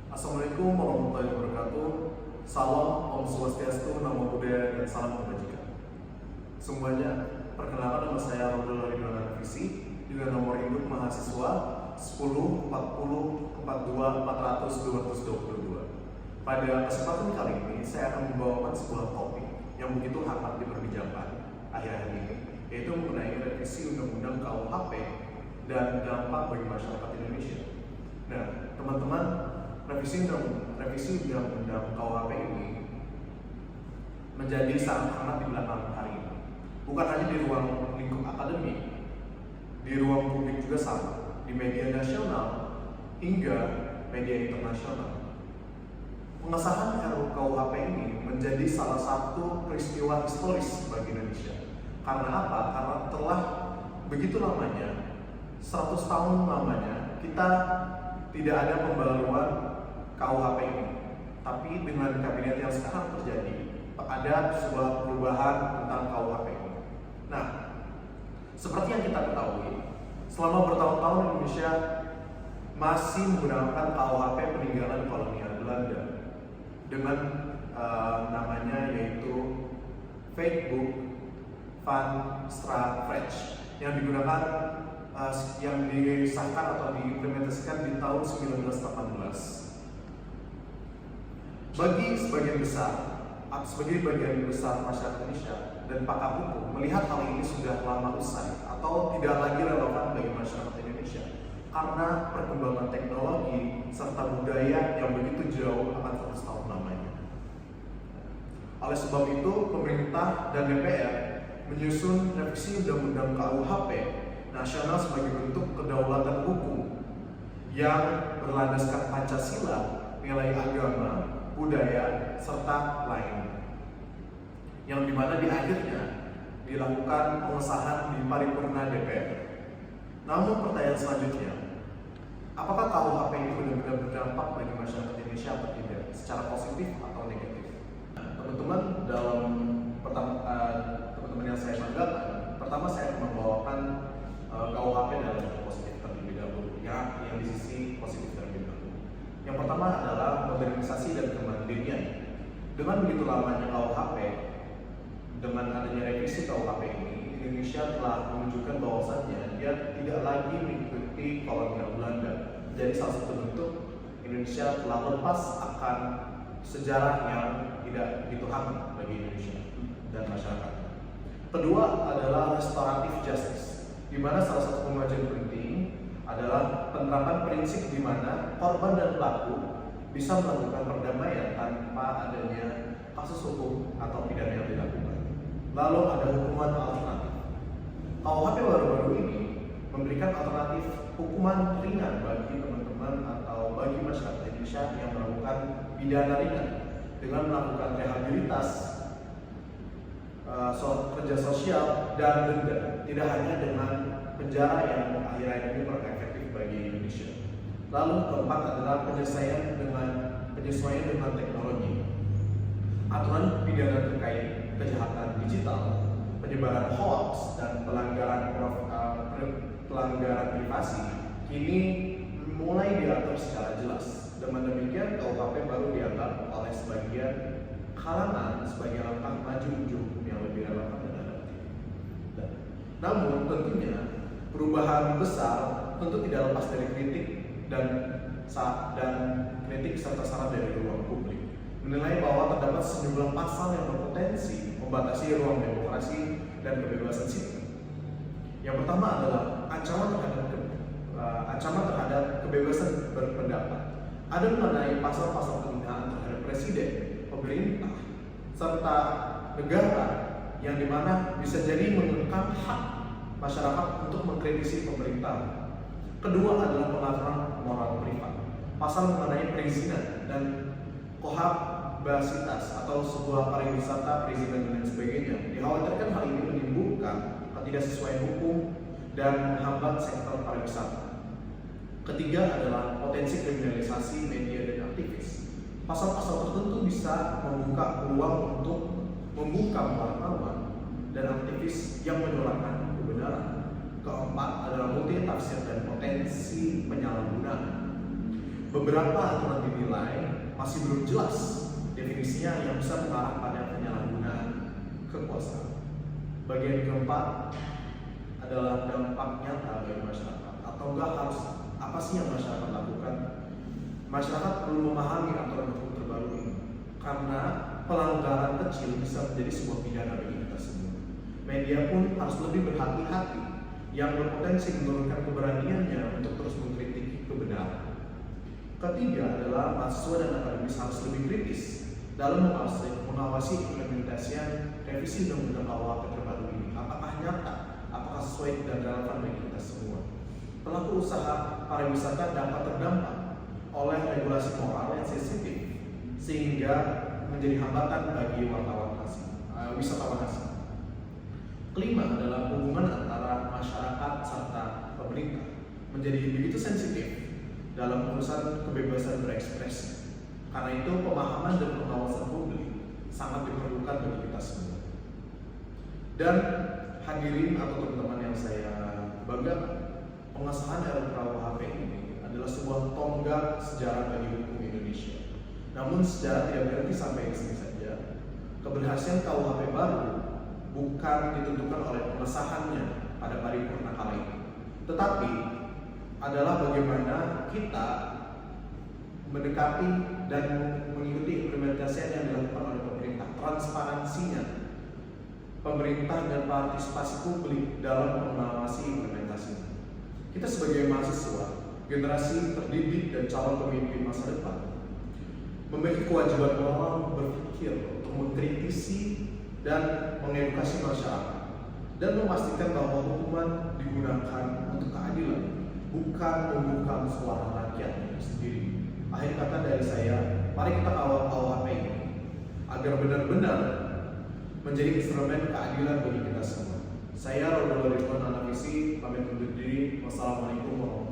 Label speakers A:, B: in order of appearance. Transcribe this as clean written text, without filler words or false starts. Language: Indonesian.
A: Assalamualaikum warahmatullahi wabarakatuh. Salam, Om Swastiastu, Namo Buddhaya, dan salam kebajikan. Semuanya, perkenalkan nama saya Rodol Ridwan Visi dengan nomor induk mahasiswa 10 40 42 400 222. Pada kesempatan kali ini, saya akan membawakan sebuah topik yang begitu hangat diperbincangkan akhir-akhir ini, yaitu mengenai revisi Undang-Undang KUHP dan dampak bagi masyarakat Indonesia. Nah, teman-teman, revisi Undang-Undang KUHP ini menjadi sangat hangat di belakang hari ini. Bukan hanya di ruang lingkup akademik, di ruang publik juga sama, di media nasional hingga media internasional. Pengesahan RUU KUHP ini menjadi salah satu peristiwa historis bagi Indonesia. Karena apa? Karena telah begitu lamanya, 100 tahun lamanya, kita tidak ada pembaruan KUHP ini. Tapi dengan kabinet yang sekarang terjadi, ada sebuah perubahan tentang KUHP ini. Nah, seperti yang kita ketahui, selama bertahun-tahun Indonesia masih menggunakan KUHP peninggalan kolonial Belanda dengan namanya yaitu Wetboek van Strafrecht yang digunakan yang disahkan atau diimplementasikan di tahun 1918. Sebagai bagian besar masyarakat Indonesia dan pakar hukum melihat hal ini sudah lama usai atau tidak lagi relevan bagi masyarakat Indonesia karena perkembangan teknologi serta budaya yang begitu jauh akan 100 tahun lamanya. Oleh sebab itu, pemerintah dan DPR menyusun revisi Undang-Undang KUHP nasional sebagai bentuk kedaulatan hukum yang berlandaskan Pancasila, nilai agama, budaya, serta lainnya. Yang dimana di akhirnya dilakukan pengesahan di paripurna DPR. Namun pertanyaan selanjutnya, apakah KUHP ini benar-benar berdampak bagi masyarakat Indonesia atau tidak, secara positif atau negatif? Nah, teman-teman, dalam teman-teman yang saya banggakan, pertama saya akan membawakan KUHP dalam positif terlebih dahulu, yang di sisi positif terlebih dahulu. Yang pertama adalah modernisasi dan kemandirian. Dengan begitu lamanya KUHP, dengan adanya revisi KUHP ini, Indonesia telah menunjukkan bahwasannya dia tidak lagi mengikuti kolonial Belanda. Jadi salah satu bentuk Indonesia telah lepas akan sejarah yang tidak begitu hangat bagi Indonesia dan masyarakat. Kedua adalah restoratif justice, di mana salah satu kemajuan penting adalah penerapan prinsip di mana korban dan pelaku bisa melakukan perdamaian tanpa adanya kasus hukum atau pidana yang dilakukan. Lalu ada hukuman alternatif. KUHP baru-baru ini memberikan alternatif hukuman ringan bagi teman-teman atau bagi masyarakat Indonesia yang melakukan pidana ringan dengan melakukan rehabilitas, kerja sosial, dan denda. Tidak hanya dengan penjara yang akhir-akhir ini kurang efektif bagi Indonesia. Lalu keempat adalah penyesuaian dengan teknologi. Aturan pidana terkait kejahatan digital, penyebaran hoax, dan pelanggaran privasi kini mulai diatur secara jelas. Dengan demikian, KUHP baru dianggap oleh sebagian kalangan sebagai langkah maju menuju hukum yang lebih relevan dan adaptif. Namun tentunya perubahan besar tentu tidak lepas dari kritik dan kritik serta saran dari ruang publik, menilai bahwa terdapat sejumlah pasal yang berpotensi membatasi ruang demokrasi dan kebebasan sipil. Yang pertama adalah ancaman terhadap kebebasan berpendapat. Ada mengenai pasal-pasal penghinaan terhadap presiden, pemerintah, serta negara yang dimana bisa jadi mengekang hak masyarakat untuk mengkritisi pemerintah. Kedua adalah pengaturan moral privat. Pasal mengenai perizinan dan kohabasitas atau sebuah pariwisata, perizinan dan sebagainya. Dikhawatirkan hal ini menimbulkan ketidaksesuaian hukum dan menghambat sektor pariwisata. Ketiga adalah potensi kriminalisasi media dan aktivis. Pasal-pasal tertentu bisa membuka peluang untuk membungkam wartawan dan aktivis yang menyuarakan kebenaran. Keempat adalah multitafsir dan potensi penyalahgunaan. beberapa aturan dinilai masih belum jelas definisinya yang bisa mengarah pada penyalahgunaan kekuasaan. Bagian keempat adalah dampak nyata bagi masyarakat, atau enggak harus apa sih yang masyarakat lakukan. Masyarakat perlu memahami aturan hukum terbaru ini, karena pelanggaran kecil bisa menjadi sebuah pidana bagi kita semua. Media pun harus lebih berhati-hati yang berpotensi menurunkan keberaniannya untuk terus mengkritik kebenaran. Ketiga adalah mahasiswa dan akademis harus lebih kritis dalam mengawasi implementasian revisi Undang-Undang KUHP terbaru ini. Apakah nyata, apakah sesuai dan relevan bagi kita semua. Pelaku usaha pariwisata dapat terdampak oleh regulasi moral yang sensitif sehingga menjadi hambatan bagi wisatawan asing. Kelima adalah hubungan antara masyarakat serta pemerintah menjadi begitu sensitif dalam urusan kebebasan berekspresi. Karena itu pemahaman dan pengawasan publik sangat diperlukan bagi kita semua. Dan hadirin atau teman-teman yang saya banggakan, pengesahan RUU KUHP ini adalah sebuah tonggak sejarah bagi hukum Indonesia. Namun sejarah tidak berhenti sampai di sini saja. Keberhasilan KUHP baru bukan ditentukan oleh pengesahannya pada paripurna kala ini, tetapi adalah bagaimana kita mendekati dan mengikuti implementasi yang dilakukan oleh pemerintah, transparansinya pemerintah dan partisipasi publik dalam mengawasi implementasinya. Kita sebagai mahasiswa, generasi terdidik dan calon pemimpin masa depan, memiliki kewajiban moral berpikir untuk mengkritisi dan mengedukasi masyarakat dan memastikan bahwa hukuman digunakan untuk keadilan, bukan membungkam suara rakyat itu sendiri. Akhir kata dari saya, mari kita kawal KUHP ini agar benar-benar menjadi instrumen keadilan bagi kita semua. Saya Rodolfo Ridwan Anavisi, pamit undur diri. Wassalamualaikum warahmatullahi wabarakatuh.